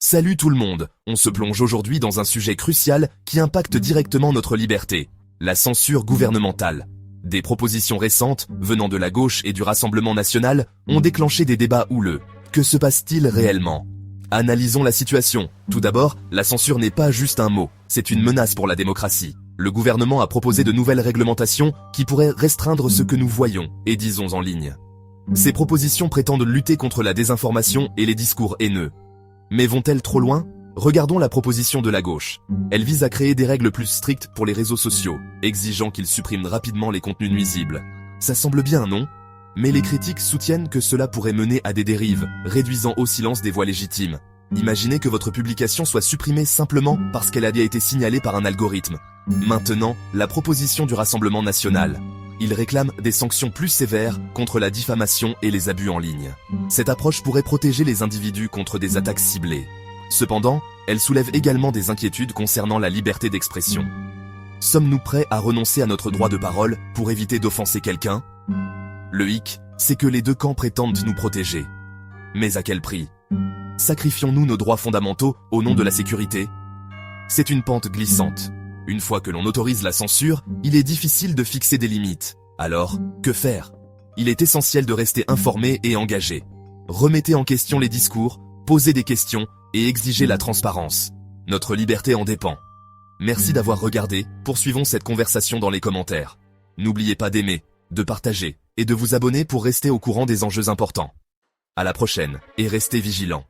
Salut tout le monde, on se plonge aujourd'hui dans un sujet crucial qui impacte directement notre liberté, la censure gouvernementale. Des propositions récentes, venant de la gauche et du Rassemblement national, ont déclenché des débats houleux. Que se passe-t-il réellement? Analysons la situation. Tout d'abord, la censure n'est pas juste un mot, c'est une menace pour la démocratie. Le gouvernement a proposé de nouvelles réglementations qui pourraient restreindre ce que nous voyons et disons en ligne. Ces propositions prétendent lutter contre la désinformation et les discours haineux. Mais vont-elles trop loin? Regardons la proposition de la gauche. Elle vise à créer des règles plus strictes pour les réseaux sociaux, exigeant qu'ils suppriment rapidement les contenus nuisibles. Ça semble bien, non? Mais les critiques soutiennent que cela pourrait mener à des dérives, réduisant au silence des voix légitimes. Imaginez que votre publication soit supprimée simplement parce qu'elle a été signalée par un algorithme. Maintenant, la proposition du Rassemblement national. Il réclame des sanctions plus sévères contre la diffamation et les abus en ligne. Cette approche pourrait protéger les individus contre des attaques ciblées. Cependant, elle soulève également des inquiétudes concernant la liberté d'expression. Sommes-nous prêts à renoncer à notre droit de parole pour éviter d'offenser quelqu'un? Le hic, c'est que les deux camps prétendent nous protéger. Mais à quel prix? Sacrifions-nous nos droits fondamentaux au nom de la sécurité? C'est une pente glissante. Une fois que l'on autorise la censure, il est difficile de fixer des limites. Alors, que faire? Il est essentiel de rester informé et engagé. Remettez en question les discours, posez des questions et exigez la transparence. Notre liberté en dépend. Merci d'avoir regardé, poursuivons cette conversation dans les commentaires. N'oubliez pas d'aimer, de partager et de vous abonner pour rester au courant des enjeux importants. À la prochaine, et restez vigilants.